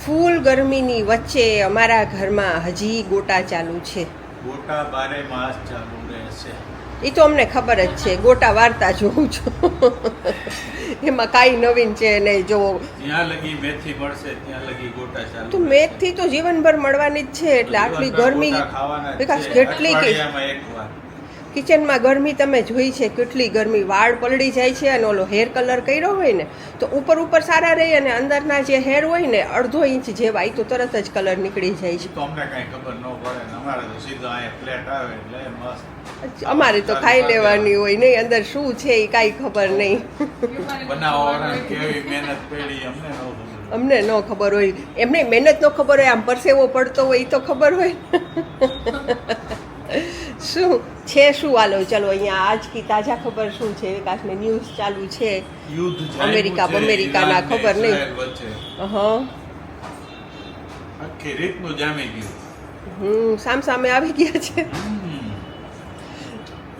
ફૂલ ગરમીની વચ્ચે અમારા ઘરમાં હજી ગોટા ચાલુ છે. ગોટા બારે માસ ચાલુ રહેશે. એ તો અમને ખબર જ છે, ગોટા વાર્તા જોઉં છું. એમાં કાંઈ નવીન છે નહીં. જો જ્યાં લગી મેથી મળશે ત્યાં લગી ગોટા ચાલુ. તો મેથી તો જીવનભર મળવાની જ છે, એટલે આટલી ગરમી વિકાસ કેટલી એકવાર કિચનમાં ગરમી તમે જોઈ છે, કેટલી ગરમી. વાળ પલળી જાય છે અને ઓલો હેર કલર કર્યો હોય ને તો ઉપર સારા રહે, અને અંદરના જે હેર હોય ને અડધો ઇંચ જેવા એ તો તરત જ કલર નીકળી જાય છે. તો અમને કાંઈ ખબર ન પડે ને, અમારે તો સીધો અહીંયા પ્લેટ આવે એટલે મસ્ત. અમારે તો ખાઈ લેવાની હોય નહીં, અંદર શું છે એ કાંઈ ખબર નહીં. બનાવવાળા કેવી મહેનત પડી અમને ન ખબર. અમને ન ખબર હોય, એમને મહેનત ન ખબર હોય, આમ પરસેવો પડતો હોય એ તો ખબર હોય. શું છે શું હાલો ચલો અહીંયા આજ કી તાજા ખબર શું છે? વિકાસને ન્યૂઝ ચાલુ છે, યુદ્ધ અમેરિકાના ખબર નહીં. હા, આખી રીતનું જામી ગયું. સામે આવી ગયા છે.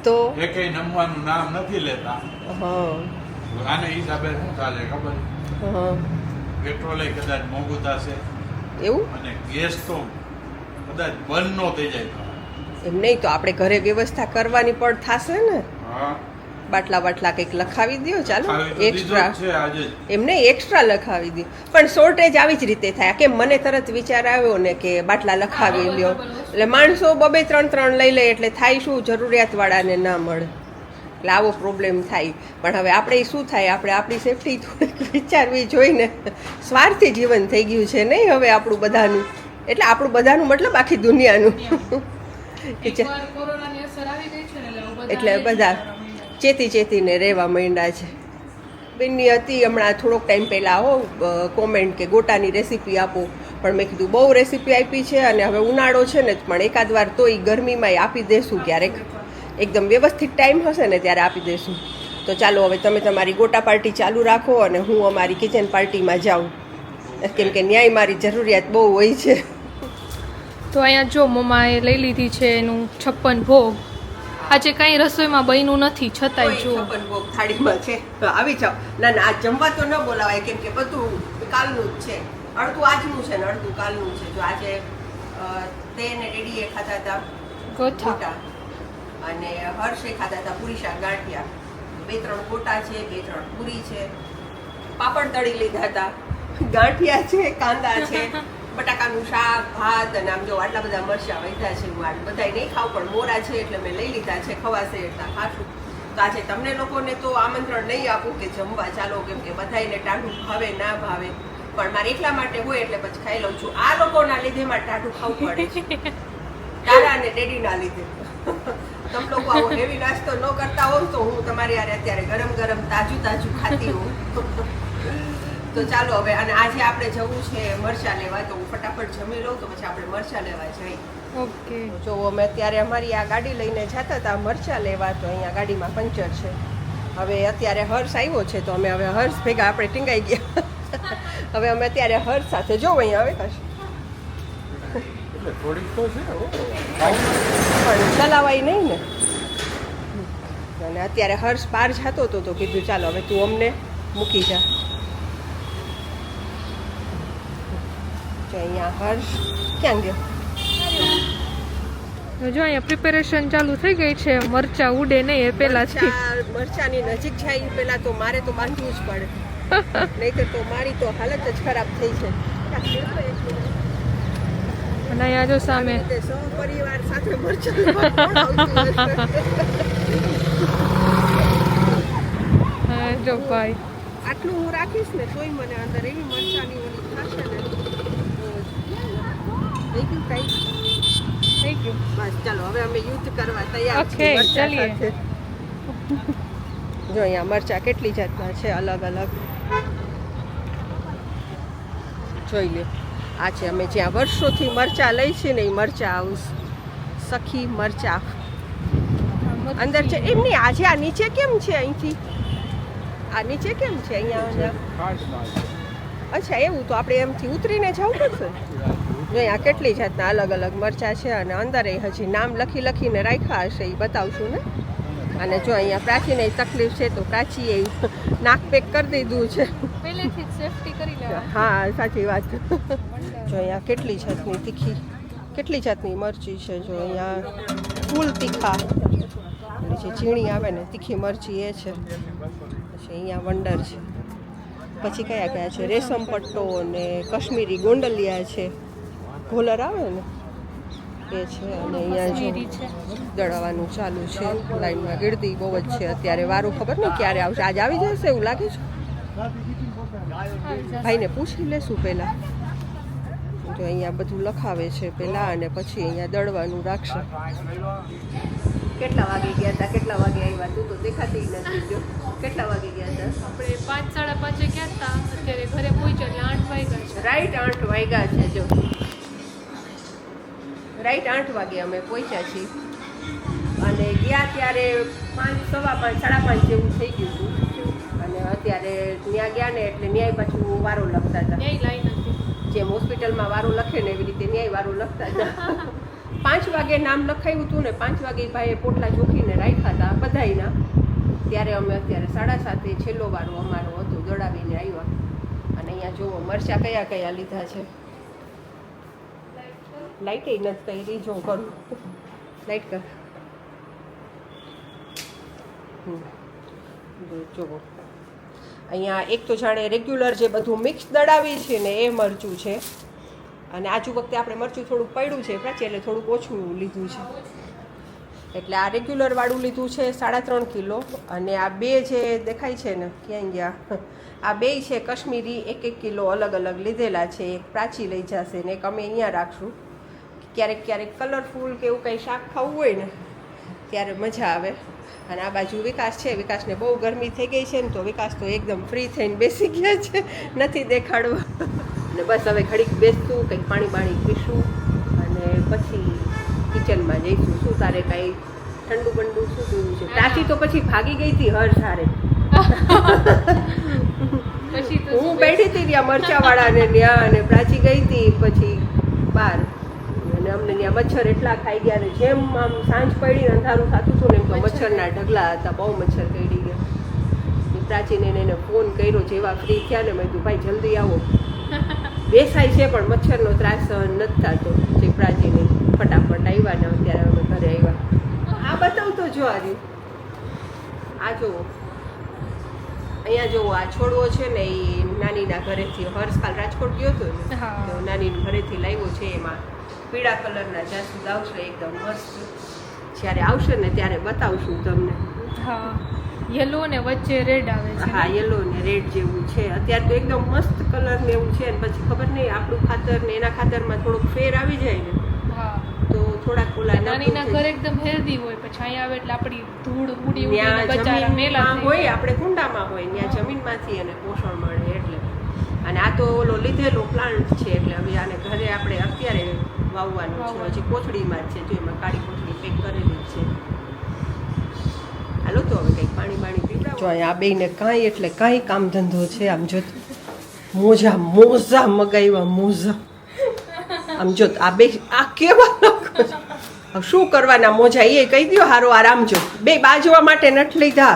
તો એકેય નમવાનું નામ નથી લેતા. હા, આને હિસાબે શું ચાલે ખબર? હા, પેટ્રોલે કદાચ મોંઘું થશે, એવું અને ગેસ તો કદાચ બંધ નો થઈ જાય. એમ નહીં તો આપણે ઘરે વ્યવસ્થા કરવાની પણ થશે ને. હા, બાટલા કંઈક લખાવી દો, ચાલો ખાવી તો એક્સ્ટ્રા. દીધું જ છે આજે જ. એમ નહીં, એક્સ્ટ્રા લખાવી દો, પણ શોર્ટેજ આવી જ રીતે થાય. કેમ મને તરત વિચાર આવ્યો ને કે બાટલા લખાવી લ્યો, એટલે માણસો 2-3 લઈ લે, એટલે થાય શું, જરૂરિયાતવાળાને ના મળે, એટલે આવો પ્રોબ્લેમ થાય. પણ હવે આપણે શું થાય, આપણે આપણી સેફટી થોડીક વિચારવી જોઈને. સ્વાર્થી જીવન થઈ ગયું છે નહીં હવે આપણું બધાનું, એટલે આપણું બધાનું મતલબ આખી દુનિયાનું. એટલે બધા ચેતીને રહેવા માંડ્યા છે. બેનની હતી હમણાં થોડોક ટાઈમ પહેલાં કોમેન્ટ કે ગોટાની રેસીપી આપો, પણ મેં કીધું બહુ રેસીપી આપી છે અને હવે ઉનાળો છે ને, પણ એકાદ વાર તો એ ગરમીમાં આપી દેશું ક્યારેક, એકદમ વ્યવસ્થિત ટાઈમ હશે ને ત્યારે આપી દેશું. તો ચાલો હવે તમે તમારી ગોટા પાર્ટી ચાલુ રાખો અને હું અમારી કિચન પાર્ટીમાં જાઉં, કેમ કે ન્યાય મારી જરૂરિયાત બહુ હોય છે. તો અહીંયા જો મમ્માએ લઈ લીધી છે એનું 56 ભોગ. આજે કાંઈ રસોઈમાં બન્યું નથી છતાંય જો ભોગ થાળીમાં છે. આવી જાઓ. ના આ જમવા તો ન બોલાવાય, કેમ કે બધું કાલનું જ છે. અડધું આજનું છે ને અડધું કાલનું છે. જો આજે તે ને ડેડીએ ખાતા હતા ગોટા, અને હર્ષે ખાતા હતા પૂરી શાક ગાંઠિયા. 2-3 ગોટા છે, 2-3 પૂરી છે, પાપડ તળી લીધા હતા, ગાંઠિયા છે, કાંદા છે, બટાકાનું શાક, ભાત, અને આમ જો આટલા બધા મરચાં વધ્યા છે. હું આ બધાય નહીં ખાવ, પણ મોરા છે એટલે મેં લઈ લીધા છે, ખવાશે એટલા ખાશું. તો આજે તમને લોકોને તો આમંત્રણ નહીં આપું કે જમવા ચાલો, કેમ કે બધાને ટાઢું ભાવે ના ભાવે, પણ મારે એટલા માટે હોય એટલે પછી ખાઈ લઉં છું. આ લોકોના લીધે મારે ટાઢું ખાવું પડે છે, તારા અને ડેડીના લીધે. તમે લોકો આવો હેવી નાસ્તો ન કરતા હોવ તો હું તમારી યારે અત્યારે ગરમ તાજું ખાતી હોઉં. તો ચાલો હવે, અને આજે આપણે જવું છે મરચાં લેવા, તો હું ફટાફટ જમી લઉં તો પછી આપણે મરચાં લેવા જઈએ. ઓકે. જો અમે અત્યારે અમારી આ ગાડી લઈને જતા હતા મરચાં લેવા, તો અહીંયા ગાડીમાં પંચર છે. હવે અત્યારે હર્ષ આવ્યો છે, તો અમે હવે હર્ષ ભેગા આપણે ટીંગાઈ ગયા. હવે અમે અત્યારે હર્ષ સાથે જો અહીંયા આવે કશ થોડીક તો છે પણ ચલાવાય નહીં ને. અને અત્યારે હર્ષ બહાર જતો હતો તો કીધું ચાલો હવે તું અમને મૂકી જા. અહીંયા હર્ષ ક્યાં ગયો? જો અહીંયા પ્રિપેરેશન ચાલુ થઈ ગઈ છે. મરચા ઉડે નહીં એ પહેલાથી. મરચાની નજીક જાય પહેલા તો મારે તો બાંધવું જ પડે, નહીં તો મારી તો હાલત જ ખરાબ થઈ છે. અને અહીંયા જો સામે સહપરિવાર સાથે મરચા. હા જો ભાઈ, આટલું હું રાખીશ ને તોય મને અંદર એવી મરચાની ઓલી થશે ને. થઈ ગયું બસ. ચાલો હવે અમે યુદ્ધ કરવા તૈયાર છીએ. ઓકે, ચાલીએ. જો અહીંયા મરચા કેટલી જાતના છે, અલગ અલગ જોઈ લે. આ છે અમે જ્યાં વર્ષોથી મરચા લઈ છીએ ને, એ મરચા હાઉસ સખી મરચા અંદર છે. એમ નહીં, આજે આ નીચે કેમ છે? અહીંથી આ નીચે કેમ છે અહીંયા? અચ્છા એવું, તો આપણે એમથી ઉતરીને જવું પડશે. જો અહીંયા કેટલી જાતના અલગ અલગ મરચાં છે, અને અંદર એ હજી નામ લખીને રાખ્યા હશે, એ બતાવશું ને. અને જો અહીંયા પ્રાચીને તકલીફ છે તો પ્રાચીએ નાક પેક કરી દીધું છે. પહેલેથી જ સેફટી કરી લેવા. હા સાચી વાત. જો અહીંયા કેટલી જાતની તીખી, કેટલી જાતની મરચી છે. જો અહીંયા ફૂલ તીખા, જે ઝીણી આવે ને તીખી મરચી એ છે. પછી અહીંયા વંડર છે. પછી કયા કયા છે, રેશમ પટ્ટો અને કશ્મીરી ગોંડલિયા છે, ઘોલર આવે ને એ છે. અને અહીંયા જો દળવાનું ચાલુ છે, લાઈનમાં ગીરદી બહુ જ છે. અત્યારે વારું ખબર નહીં ક્યારે આવશે. આજ આવી જશે એવું લાગે છે. ભાઈને પૂછી લેશું પહેલાં. જો અહીંયા બધું લખાવે છે પહેલાં અને પછી અહીંયા દળવાનું રાખશે. કેટલા વાગે ગયા હતા, કેટલા વાગે આવ્યા? તું તો દેખાતી નથી. જો કેટલા વાગે ગયા હતા? આપણે 5:30 ગયા હતા. અત્યારે ઘરે પહોંચ્યા એટલે 8 વાગ્યા છે. રાઈટ 8 વાગ્યા છે. જો રાઈટ 8 વાગે અમે પહોંચ્યા છીએ અને ગયા ત્યારે 5, સવા 5, 5:30 જેવું થઈ ગયું હતું. અને અત્યારે ત્યાં ગયા ને એટલે ન્યાય પાછું વારો લખતા હતા. ન્યાય લાઈન હતી. જેમ હોસ્પિટલમાં વારો લખે ને એવી રીતે ન્યાય વારો લખતા હતા. 5 વાગે નામ લખાયું હતું ને 5 વાગે ભાઈએ પોટલા ચોખીને રાખ્યા હતા બધાયના. ત્યારે અમે અત્યારે 7:30 છેલ્લો વારો અમારો હતો, દોડાવીને આવ્યા. અને અહીંયા જુઓ મરચાં કયા કયા લીધા છે. લાઈટ નથી કરી, જો કરું લાઈટ કર. જુઓ અહીંયા એક તો જાણે રેગ્યુલર જે બધું મિક્સ દળાવી છે ને એ મરચું છે. અને આજુ વખતે આપણે મરચું થોડુંક પડ્યું છે પ્રાચી, એટલે થોડુંક ઓછું લીધું છે. એટલે આ રેગ્યુલર વાળું લીધું છે 3.5 કિલો. અને આ બે જે દેખાય છે ને ક્યાંય ગયા, આ બે છે કશ્મીરી 1-1 કિલો અલગ અલગ લીધેલા છે. એક પ્રાચી લઈ જશે ને એક અમે અહીંયા રાખશું. ક્યારેક ક્યારેક કલરફુલ કે એવું કંઈ શાક ખાવું હોય ને ત્યારે મજા આવે. અને આ બાજુ વિકાસ છે. વિકાસને બહુ ગરમી થઈ ગઈ છે ને તો વિકાસ તો એકદમ ફ્રી થઈને બેસી ગયા છે, નથી દેખાડવા. અને બસ હવે ઘડીક બેસતું, કંઈક પાણી પીશું અને પછી કિચનમાં જઈશું. શું તારે કાંઈ ઠંડુ બંડુ શું પીવું છે? પ્રાચી તો પછી ભાગી ગઈ હતી હર સારે. હું બેઠી હતી ત્યાં મરચાવાળાને ત્યાં અને પ્રાચી ગઈ હતી પછી બહાર. અને અમને ત્યાં મચ્છર એટલા ખાઈ ગયા ને જેમ આમ સાંજ પડી અંધારું થતું હતું ને એમ તો મચ્છરના ઢગલા હતા. બહુ મચ્છર કરડી ગયા. પ્રાચીને એને ફોન કર્યો જેવા ફ્રી થયા ને મેં કીધું ભાઈ જલ્દી આવો. બેસાય છે પણ મચ્છરનો ત્રાસ સહન નથી થતો. જે પ્રાચીને ફટાફટ આવ્યા ને અત્યારે અમે ઘરે આવ્યા. આ બતાવતો જો આજે આ જુઓ અહીંયા જુઓ આ છોડવો છે ને એ નાનીના ઘરેથી હર્ષ કાલ રાજકોટ ગયો હતો ને તો નાનીના ઘરેથી લાવ્યો છે. એમાં પીળા કલરના જાસૂદ આવશે એકદમ મસ્ત. જ્યારે આવશે ને ત્યારે બતાવશું તમને. હા, યલો ને વચ્ચે રેડ આવે છે. હા, યલો ને રેડ જેવું છે. અત્યારે તો એકદમ મસ્ત કલર ને એવું છે. અને પછી ખબર નહીં આપણું ખાતર ને એના ખાતરમાં થોડોક ફેર આવી જાય ને હા તો થોડાક ઓલા નાનીના ઘર એકદમ હેલ્ધી હોય. પછી અહીંયા આવે એટલે આપણી ધૂળ ઉડી ત્યાં બચારા મેલા જમીનમાં હોય, આપણે કુંડામાં હોય ત્યાં જમીનમાંથી એને પોષણ મળે એટલે. અને આ તો ઓલો લીધેલો પ્લાન્ટ છે એટલે હવે આને ઘરે આપણે અત્યારે વાવવાનું છે. હજી કોથળીમાં જ છે. જો એમાં કાળી કોથળી પેક કરેલી જ છે. હાલો તો હવે કંઈક પાણી પીવડાવો. જો આ બેયને કાંઈ એટલે કાંઈ કામ ધંધો છે. આમ જો મોજા મગાવ્યા મોજા. આમ જો આ બે આ કેવા લોકો છે. હવે શું કરવાના મોજા એ કહી દો. હારો આરામ જો બે બાજવા માટે નથી લીધા.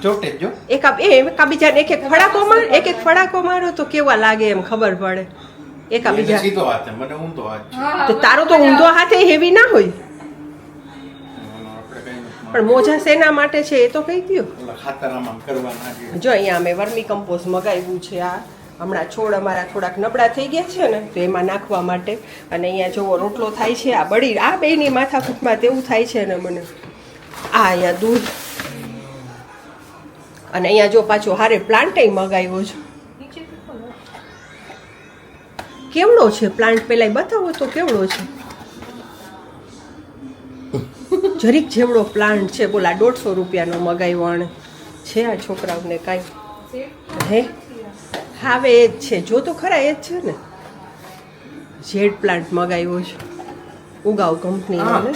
ચોટે જો એકાબીજાને એક એક ફડાકો મારો તો કેવા લાગે એમ ખબર પડે. એકાબીજા સીધો હાથ મને ઊંધો હાથ તો તારો તો ઊંધો હાથે હેવી ના હોય. પણ મોજા શેના માટે છે એ તો કહી દો. ખાતરામાં કરવાના જો અહીંયા અમે વર્મી કમ્પોઝ મગાવ્યું છે. આ હમણાં છોડ અમારા થોડાક નબળા થઈ ગયા છે ને તો એમાં નાખવા માટે. અને અહીંયા જોવો રોટલો થાય છે. આ બળી આ બેયની માથાકૂટમાં તેવું થાય છે ને મને. આ અહીંયા દૂધ અને અહીંયા જો પાછો હારે પ્લાન્ટે મગાવ્યો છે. કેવડો છે પ્લાન્ટ પેલા બતાવો તો કેવડો છે. જરીક જેવડો પ્લાન્ટ છે. બોલા 150 રૂપિયાનો મગાવ્યો આણે છે. આ છોકરાઓને કાંઈ હે હવે એ જ છે. જો તો ખરા એ જ છે ને. ઝેડ પ્લાન્ટ મગાવ્યો છે ઉગાવ કંપનીનો ને.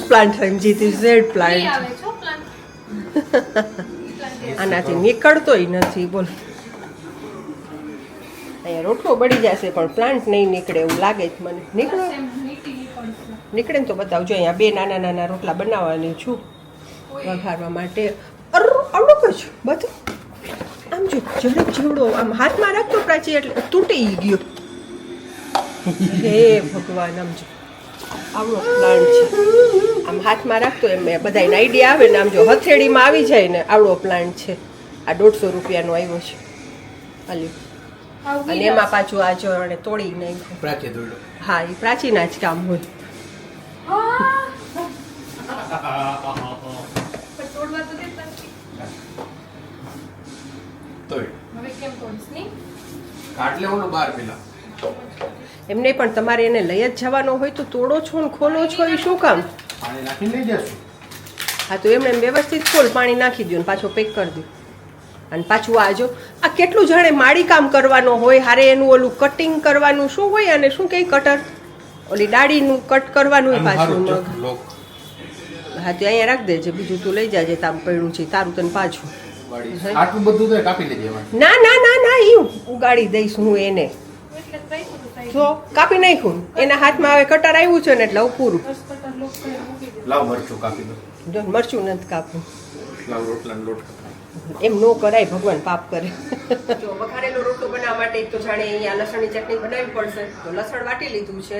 પ્લાન્ટ સમજી ઝેડ પ્લાન્ટ. આનાથી નીકળતોય નથી બોલ. અહીંયા રોટલો બળી જશે પણ પ્લાન્ટ નહીં નીકળે એવું લાગે છે મને. નીકળો નીકળે ને તો બતાવજો. અહીંયા 2 નાના નાના રોટલા બનાવવાની છું વઘારવા માટે. આવડો કજ બધું આમ જો ઝડપ જેવડો આમ હાથમાં રાખતો પ્રાચી એટલે તૂટી ગયો. હે ભગવાન, આમ જો આવડો પ્લાન્ટ છે. આમ હાથમાં રાખતો એમ બધાને આઈડિયા આવે ને. આમ જો હથેળીમાં આવી જાય ને આવડો પ્લાન્ટ છે. આ 150 રૂપિયાનો આવ્યો છે. અને એમાં પાછું આ જો તોડી નાખ્યું. પ્રાચી દોડો. હા, એ પ્રાચીના જ કામ હોય. કાઢ લેવાનું બહાર પેલા. એમને પણ તમારે એને લઈ જ જવાનો હોય તો તોડો છો ને ખોલો છો એ શું કામ? પાણી નાખીને લઈ જશું. હા, તો એમને વ્યવસ્થિત ખોલ, પાણી નાખી દો ને પાછો પેક કરી દો. અને પાછું આ જો આ કેટલું જાણે માળી કામ કરવાનો હોય, હારે એનું ઓલું કટિંગ કરવાનું શું હોય અને શું કઈ કટર ઓલી ડાળીનું કટ કરવાનું હોય પાછું મગ. હા, તો અહીંયા રાખ દેજે, બીજું તું લઈ જાજે. તારું પડ્યું છે તારું તને પાછું. આટલું બધું તો કાપી લેજે. ના ના ના ના, એ ઉગાડી દઈશ હું એને. જો કાપી નાખ્યું એના હાથમાં હવે કટર આવ્યું છે ને એટલે પૂરું. લાવ મરચું કાપી દો. જો મરચું નથી કાપવું. લાવ રોટલાનો લોટ. એમ નો કરાય, ભગવાન પાપ કરે. જો વઘારેલો રોટલો બનાવવા માટે એક તો જાણે અહીંયા લસણની ચટણી બનાવવી પડશે. તો લસણ વાટી લીધું છે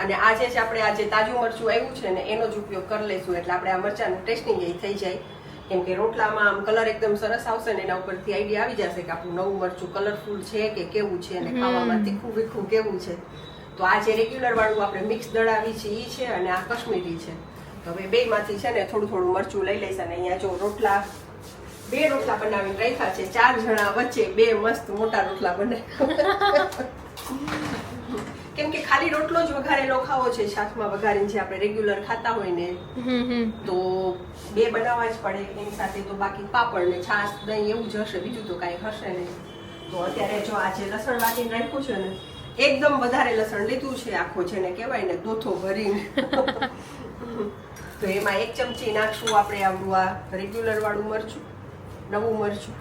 અને આજે જ આપણે આજે તાજું મરચું આવ્યું છે ને એનો જ ઉપયોગ કરી લઈશું. એટલે આપણે આ મરચાંનું ટેસ્ટિંગ એ થઈ જાય. કેમ કે રોટલામાં આમ કલર એકદમ સરસ આવશે ને એના ઉપરથી આઈડિયા આવી જશે કે આપણું નવું મરચું કલરફુલ છે કે કેવું છે અને ખાવામાં તીખું વીખું કેવું છે. તો આ જે રેગ્યુલર વાળું આપણે મિક્સ દળાવી છે એ છે અને આ કશ્મીરી છે. તો હવે બેમાંથી છે ને થોડું થોડું મરચું લઈ લઈશ. અને અહીંયા જો રોટલા 2 રોટલા બનાવીને રાખ્યા છે. 4 જણા વચ્ચે 2 મસ્ત મોટા રોટલા બને. કેમ કે ખાલી રોટલો જ વઘારેલો ખાવો છે, છાશમાં વઘારીને જે આપણે રેગ્યુલર ખાતા હોય ને તો 2 બનાવવા જ પડે. એની સાથે તો બાકી પાપડ ને છાશ દહીં એવું જ હશે, બીજું તો કાંઈ હશે નહીં. તો અત્યારે જો આ જે લસણ વાટીને રાખ્યું છે ને એકદમ વધારે લસણ લીધું છે, આખો છે ને કહેવાય ને દોથો ભરીને. તો એમાં 1 ચમચી નાખશું આપણે આવડું આ રેગ્યુલર વાળું મરચું, નવું મરચું.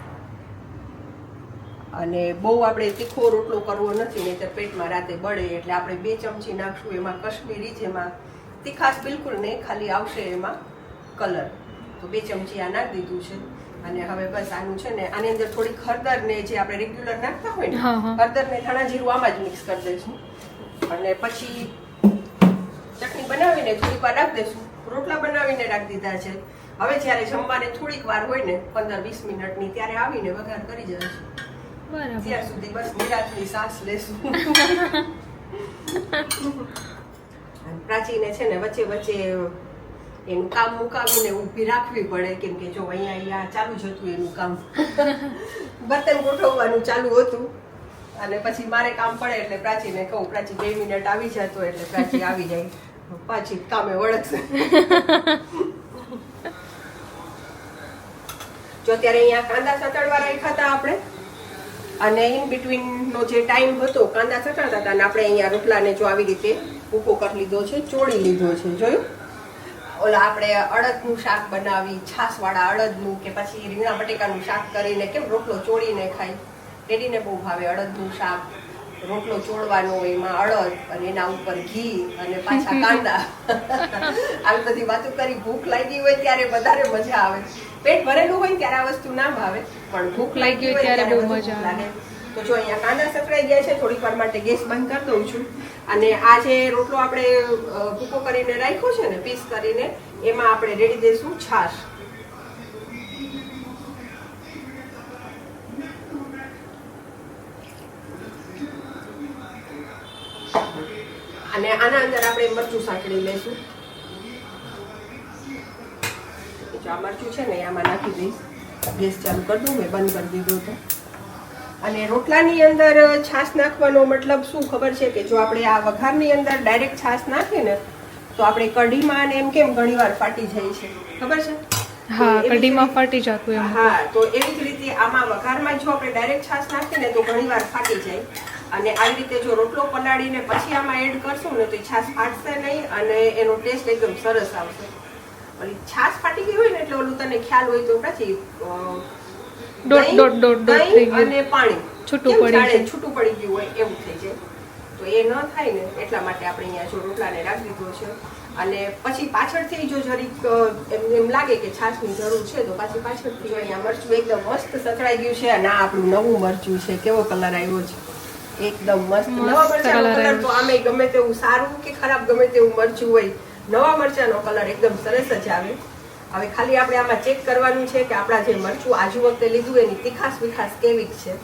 અને બહુ આપણે તીખો રોટલો કરવો નથી નહીં તો પેટમાં રાતે બળે. એટલે આપણે 2 ચમચી નાખશું એમાં કશ્મીરી, જેમાં તીખાશ બિલકુલ નહીં, ખાલી આવશે એમાં કલર. તો 2 ચમચી આ નાખી દીધું છે. અને હવે બસ આનું છે ને આની અંદર થોડીક હળદર ને જે આપણે રેગ્યુલર નાખતા હોય ને હળદર ને ધાણા જીરું આમાં જ મિક્સ કરી દઈશું. અને પછી ચટણી બનાવીને થોડીક વાર રાખી દઈશું. રોટલા બનાવીને રાખી દીધા છે. હવે જ્યારે જમવાને થોડીક વાર હોય ને 15-20 મિનિટની ત્યારે આવીને વઘાર કરી જઈશું. ત્યાર સુધી બસ નિરાંતની સાસ લેશું. પ્રાચીને છે ને વચ્ચે વચ્ચે એનું કામ મુકાવીને ઊભી રાખવી પડે. કેમ કે જો અહીંયા ચાલુ જ હતું એનું કામ. બર્તન ગોઠવવાનું ચાલુ હતું અને પછી મારે કામ પડે એટલે પ્રાચીને કહું, પ્રાચી 2 મિનિટ આવી જતો એટલે પ્રાચી આવી જાય, પાછી કામે વળગશે. જો અત્યારે અહીંયા કાંદા સતળવા રાખ્યા હતા આપણે અને ઇન બિટવીન નો જે ટાઈમ હતો કાંદા સતળતા હતા અને આપણે અહીંયા રોટલાને જો આવી રીતે ભૂકો કરી લીધો છે, ચોળી લીધો છે. જોયું ઓલા આપણે અડદનું શાક બનાવી, છાશવાળા અડદનું કે પછી રીંગણા બટેકાનું શાક કરીને કેમ રોટલો ચોળીને ખાય. ડેડીને બહુ ભાવે અડદનું શાક. રોટલો ચોળવાનો એમાં અડદ અને એના ઉપર ઘી અને પાછા કાંદા. આવી બધી વાતો કરી. ભૂખ લાગી હોય ત્યારે વધારે મજા આવે. પેટ ભરેલું હોય ત્યારે આ વસ્તુ ના ભાવે, પણ ભૂખ લાગી હોય ત્યારે બહુ મજા આવે. તો જો અહીંયા કાંદા સતરાઈ ગયા છે, થોડીક વાર માટે ગેસ બંધ કરી દઉં છું. અને આ જે રોટલો આપણે ભૂકો કરીને રાખ્યો છે ને પીસ કરીને, એમાં આપણે રેડી દઈશું છાશ. અને આના અંદર આપણે મરચું સાંકળી લઈશું. આ મરચું છે ને આમાં નાખી દઈશ. ગેસ ચાલુ કરી દઉં, મેં બંધ કરી દીધો હતો. અને રોટલાની અંદર છાશ નાખવાનો મતલબ શું ખબર છે કે જો આપણે આ વઘારની અંદર ડાયરેક્ટ છાશ નાખીએ ને તો આપણે કઢીમાં એમ કેમ ઘણીવાર ફાટી જાય છે, ખબર છે? હા, કઢીમાં ફાટી જતું એમ. હા, તો એવી જ રીતે આમાં વઘારમાં જો આપણે ડાયરેક્ટ છાશ નાખીએ ને તો ઘણીવાર ફાટી જાય. અને આવી રીતે જો રોટલો પલાળીને પછી આમાં એડ કરશું ને તો છાશ ફાટશે નહીં અને એનો ટેસ્ટ એકદમ સરસ આવશે. ઓલી છાશ ફાટી ગઈ હોય ને એટલે ઓલું તને ખ્યાલ હોય તો પછી અને પાણી છૂટું પડી ગયું હોય એવું થઈ જાય. તો એ ન થાય ને એટલા માટે આપણે અહીંયા જો રોટલાને રાખી દીધો છે. અને પછી પાછળથી જો જરીક એમ લાગે કે છાશની જરૂર છે તો પાછી પાછળથી અહીંયા મરચું એકદમ મસ્ત સતળાઈ ગયું છે અને આ આપણું નવું મરચું છે. કેવો કલર આવ્યો છે, એકદમ મસ્ત. નવા મરચાનો કલર તો આમે ગમે તેવું સારું કે ખરાબ ગમે તેવું મરચું હોય, નવા મરચાનો કલર એકદમ સરસ જ આવે. હવે ખાલી આપણે આમાં ચેક કરવાનું છે કે આપણા જે મરચું આજુ વખતે લીધું એની તીખાસ વિખાસ કેવી છે,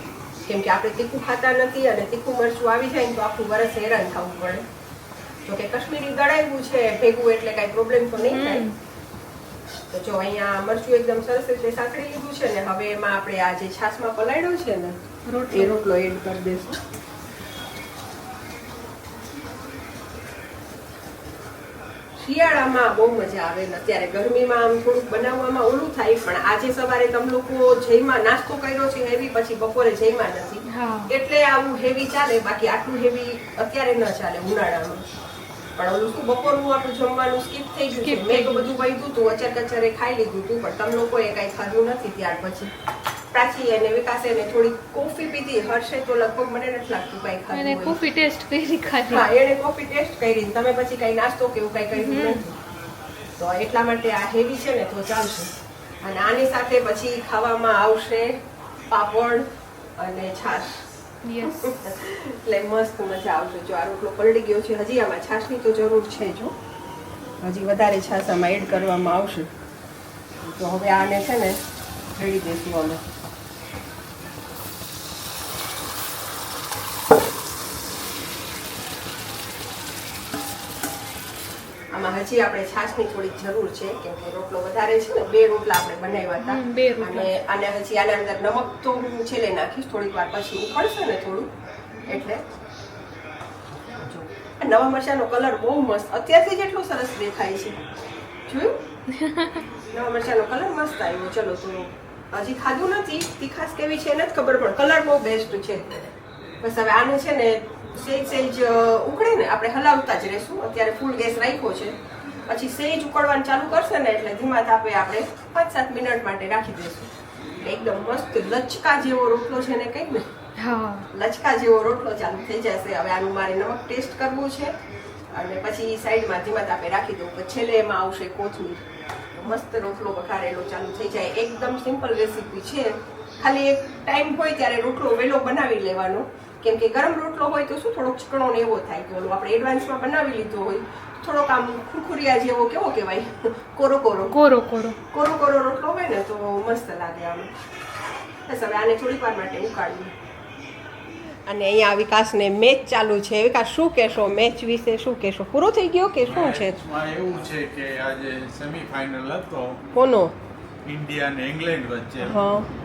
કેમ કે આપણે તીખું ખાતા નથી અને તીખું મરચું આવી જાય ને તો આખું વરસ હેરાન થવું પડે. તો કે કશ્મીરી દળાવ્યું છે ભેગું એટલે કાંઈ પ્રોબ્લેમ તો નહીં થાય. તો જો અહીંયા મરચું એકદમ સરસ રીતે સાંકળી લીધું છે ને હવે એમાં આપણે આ જે છાશમાં પલાળ્યો છે ને એ રોટલો એડ કરી દઈશું. શિયાળામાં બહુ મજા આવે ને અત્યારે ગરમીમાં આમ થોડુંક બનાવવામાં ઓલું થાય, પણ આજે સવારે તમે લોકો જઈમાં નાસ્તો કર્યો છે હેવી, પછી બપોરે જઈમાં નથી એટલે આવું હેવી ચાલે, બાકી આટલું હેવી અત્યારે ન ચાલે ઉનાળામાં. પણ ઓલું શું બપોરનું આપણું જમવાનું સ્કીપ થઈ ગયું છે. મેં તો બધું વહીધું હતું, અચર કચરે ખાઈ લીધું હતું, પણ તમે લોકોએ કાંઈ ખાધું નથી. ત્યાર પછી પ્રાચી અને વિકાસે થોડી કોફી પીધી. હર્ષે તો લગભગ મને નથી લાગતું કાંઈ ખાધું હોય. કોફી ટેસ્ટ કરી ખાધી. હા, એણે કોફી ટેસ્ટ કરી, તમે પછી કાંઈ નાસ્તો કે એવું કાંઈ કર્યું નથી. તો એટલા માટે આ હેવી છે ને તો ચાલશે. અને આની સાથે પછી ખાવામાં આવશે પાપડ અને છાશ. એટલે મસ્ત મજા આવશે. જો આ રોટલો પલળી ગયો છે, હજી આમાં છાશની તો જરૂર છે. જો હજી વધારે છાશ આમાં એડ કરવામાં આવશે. તો હવે આને છે ને રેડી દઈશું અમે. આમાં હજી આપણે છાશની થોડી જરૂર છે, કેમ કે રોટલો વધારે છે ને. 2 રોટલા આપણે બનાવ્યા હતા અને આને હજી આના અંદર નમક તો હું છેલ્લે નાખીશ, થોડીક વાર પછી ઉકળશે ને થોડું એટલે. નવા મરચાનો કલર બહુ મસ્ત, અત્યારથી જ એટલો સરસ દેખાય છે. જોયું, નવા મરચાનો કલર મસ્ત આવ્યો. ચલો, તો હજી ખાધું નથી, તીખાસ કેવી છે નથી ખબર, પણ કલર બહુ બેસ્ટ છે. બસ હવે આને છે ને સેજ ઉકળે ને આપણે હલાવતા જ રહેશું. અત્યારે ફૂલ ગેસ રાખ્યો છે, પછી સેજ ઉકળવાનું ચાલુ કરશે ને એટલે ધીમા તાપે આપણે 5-7 મિનિટ માટે રાખી દઈશું. એકદમ મસ્ત લચકા જેવો રોટલો છે ને, કંઈક ને લચકા જેવો રોટલો ચાલુ થઈ જશે. હવે આનું મારે નમક ટેસ્ટ કરવું છે અને પછી સાઈડમાં ધીમા તાપે રાખી દઉં. પછી છેલ્લે એમાં આવશે કોથમીર. મસ્ત રોટલો વઘારેલો ચાલુ થઈ જાય. એકદમ સિમ્પલ રેસીપી છે. ખાલી એક ટાઈમ હોય ત્યારે રોટલો વહેલો બનાવી લેવાનો, કેમ કે ગરમ રોટલો હોય તો શું થોડોક ચીકણો ને એવો થાય. કે ઓલો આપણે એડવાન્સમાં બનાવી લીધો હોય થોડોક આમ ખુરખુરિયા જેવો કેવો કહેવાય, કોરો રોટલો હોય ને તો મસ્ત લાગે આમ. બસ હવે આને થોડીક વાર માટે ઉકાળીએ. અને અહીંયા વિકાસને મેચ ચાલુ છે. વિકાસ શું કહેશો મેચ વિશે? શું કહેશો, પૂરો થઈ ગયો કે શું છે? એવું છે કે આજે સેમીફાઇનલ હતો. કોનો? ઇન્ડિયા અને ઇંગ્લેન્ડ વચ્ચે.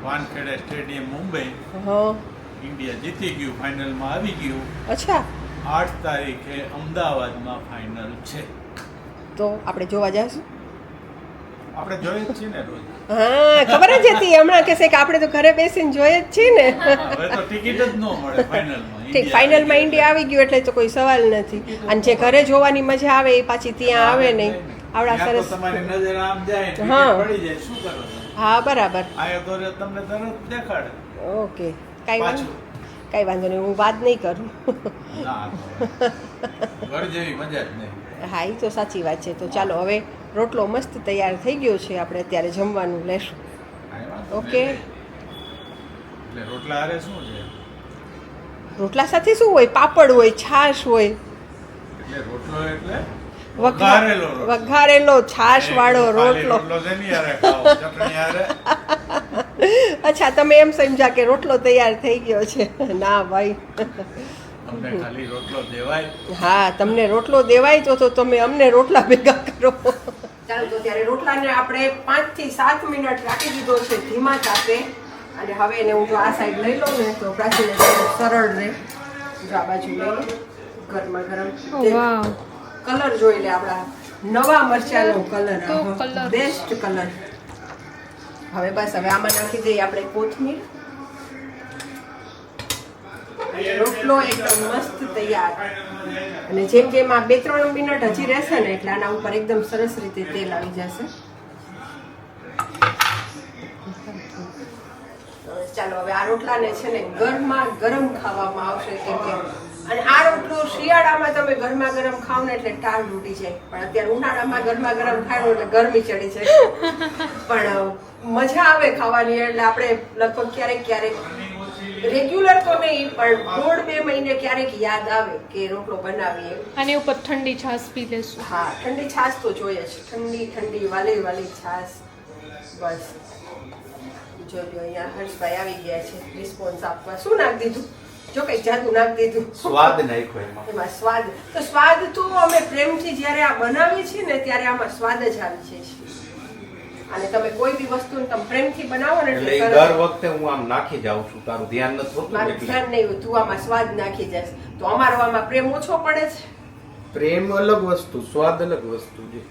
વાનખેડે સ્ટેડિયમ મુંબઈ. ઇન્ડિયા જીતી ગયું, ફાઇનલમાં આવી ગયું. અચ્છા, 8 તારીખે અમદાવાદમાં ફાઇનલ છે. તો આપણે જોવા જઈશું. આપણે જોઈએ જ છીએ ને રોજ. હા, ખબર જ હતી. હમણાં કહેશે કે આપણે તો ઘરે બેસીને જોઈએ જ છીએ ને. હવે તો ટિકિટ જ ન મળે ફાઇનલમાં. ઠીક, ફાઇનલમાં ઇન્ડિયા આવી ગયું એટલે તો કોઈ સવાલ નથી. અને જે ઘરે જોવાની મજા આવે એ પાછી ત્યાં આવે નહીં. આવડા સરસ તમારી નજર આમ જાય ને પડી જાય, શું કરો? હા, બરાબર. આયો તો તમને તરત દેખાડે. ઓકે, કાંઈ વાંધો નહીં, હું વાત નહીં કરું. ઘર જેવી મજા જ નહીં. હા, એ તો સાચી વાત છે. તો ચાલો, હવે રોટલો મસ્ત તૈયાર થઈ ગયો છે. આપણે અત્યારે જમવાનું લેશું. ઓકે, એટલે રોટલા હારે શું છે? રોટલા સાથે શું હોય? પાપડ હોય, છાશ હોય. એટલે રોટલો એટલે વઘારેલો છાશ વાળો રોટલો. અચ્છા, તમે એમ સમજ્યા કે રોટલો તૈયાર થઈ ગયો છે? ના ભાઈ, અમને ખાલી રોટલો દેવાય. હા, તમને રોટલો દેવાય તો તમે અમને રોટલા ભેગા કરો. ચાલો, તો ત્યારે રોટલાને આપણે 5 થી 7 મિનિટ રાખી દીધો છે ધીમા તાપે. અને હવે એને હું જો આ સાઈડ લઈ લઉં ને તો પ્રાચીને સરળ રહે. જો આ બાજુ લઈ લો, ગરમા ગરમ. કલર જોઈ લે, આપણા નવા મરચાનો કલર, બેસ્ટ કલર. હવે બસ હવે આમાં નાખી દઈએ આપણે કોથમીર. રોટલો એકદમ મસ્ત તૈયાર. અને જેમ જેમ આ 2-3 મિનિટ હજી રહેશે ને એટલે આના ઉપર એકદમ સરસ રીતે તેલ આવી જશે. ચાલો, હવે આ રોટલાને છે ને ગરમા ગરમ ખાવામાં આવશે, કેમ કે અને આ રોટલો શિયાળામાં તમે ગરમા ગરમ ખાવ ને એટલે ટાળ તૂટી જાય, પણ અત્યારે ઉનાળામાં ગરમા ગરમ ખાવ એટલે ગરમી ચડી જાય. પણ મજા આવે ખાવાની. એટલે આપણે લગભગ ક્યારેક ક્યારેક રેગ્યુલર તો નહીં પણ 1.5-2 મહિને ક્યારેક યાદ આવે કે રોટલો બનાવીએ. આની ઉપર ઠંડી છાશ પી લેશું. હા, ઠંડી છાશ તો જોઈએ જ. ઠંડી ઠંડી વાલી વાલી છાશ. બસ જોજો અહીંયા હર્ષભાઈ આવી ગયા છે રિસ્પોન્સ આપવા. શું નાખી દીધું? જો કઈ જાદુ નાખી દીધું. સ્વાદ નાખ્યો એમાં સ્વાદ તો સ્વાદ તો અમે પ્રેમથી જ્યારે આ બનાવીએ છીએ ને ત્યારે આમાં સ્વાદ જ આવી જાય છે. અને તમે કોઈ બી વસ્તુ તમે પ્રેમથી બનાવો ને એટલે એટલે દર વખતે હું આમ નાખી જાઉં છું, તારું ધ્યાન નથી હોતું મારું એટલે. ધ્યાન નહીં હોય, તું આમાં સ્વાદ નાખી જશ તો અમારો આમાં પ્રેમ ઓછો પડે છે. પ્રેમ અલગ વસ્તુ, સ્વાદ અલગ વસ્તુ છે.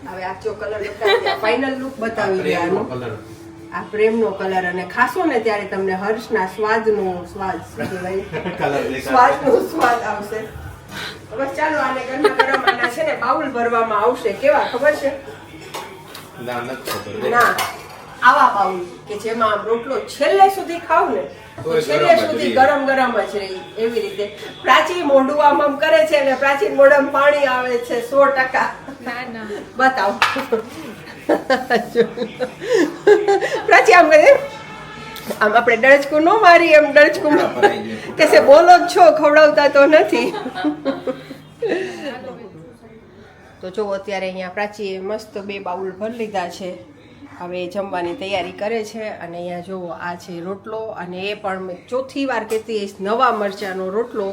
હવે આ જો કલર બતાવી ફાઇનલ લુક બતાવી પ્રેમનો દેવાનો. કલર. આ પ્રેમનો કલર અને ખાશો ને ત્યારે તમને હર્ષના સ્વાદનો સ્વાદ શું કહેવાય? કલર દેખાશે. સ્વાદનો સ્વાદ આવશે. બસ ચાલો આને ગરમા ગરમ આના છે ને બાઉલ ભરવામાં આવશે. કેવા ખબર છે? ના, નથી ખબર. ના, આવા બાઉલ કે જેમાં આમ રોટલો છેલ્લે સુધી ખાવ ને તો તોય છેલ્લે ગરમ જ સુધી રહે. ગરમ ગરમ જ રહે. એવી રીતે પ્રાચી મોઢું આમ કરે છે ને પ્રાચીન મોઢામાં પાણી આવે છે 100%. ના ના, બતાવો. પ્રાચી આમ કરે આમ આપણે ડળચકું ન મારી એમ ડળચકું કે છે બોલો જ છો ખવડાવતા તો નથી. તો જો અત્યારે અહીંયા પ્રાચીએ મસ્ત 2 બાઉલ ભરી લીધા છે. હવે જમવાની તૈયારી કરે છે. અને અહીંયા જુઓ આ છે રોટલો અને એ પણ મેં ચોથી વાર કહેતી હઈશ નવા મરચાંનો રોટલો.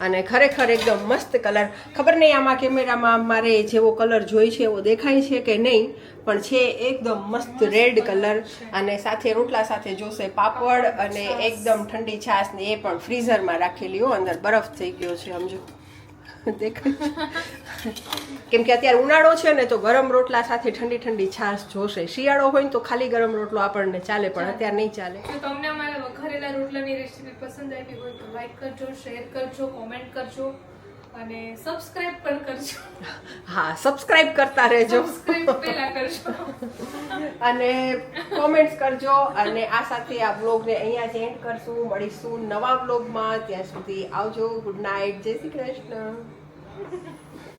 અને ખરેખર એકદમ મસ્ત કલર. ખબર નહીં આમાં કેમેરામાં મારે જેવો કલર જોઈ છે એવો દેખાય છે કે નહીં, પણ છે એકદમ મસ્ત રેડ કલર. અને સાથે રોટલા સાથે જોશે પાપડ અને એકદમ ઠંડી છાશ ને એ પણ ફ્રીઝરમાં રાખેલી હો, અંદર બરફ થઈ ગયો છે સમજો. દેખાય કેમ કે અત્યારે ઉનાળો છે ને તો ગરમ રોટલા સાથે ઠંડી ઠંડી છાશ જોશે. શિયાળો હોય ને તો ખાલી ગરમ રોટલો આપણને ચાલે, પણ અત્યારે નહીં ચાલે. જો તમને અમારા વઘારેલા રોટલાની રેસીપી પસંદ આવી હોય તો લાઈક કરજો, શેર કરજો, કોમેન્ટ કરજો અને સબસ્ક્રાઇબ પણ કરજો. હા, સબસ્ક્રાઇબ કરતા રહેજો સબસ્ક્રાઇબ પહેલા કરજો અને કોમેન્ટ્સ કરજો. અને આ સાથે આ બ્લોગને અહીંયા જ એન્ડ કરશું. મળીશું નવા બ્લોગમાં. ત્યાં સુધી આવજો. Good night. જય શ્રી કૃષ્ણ.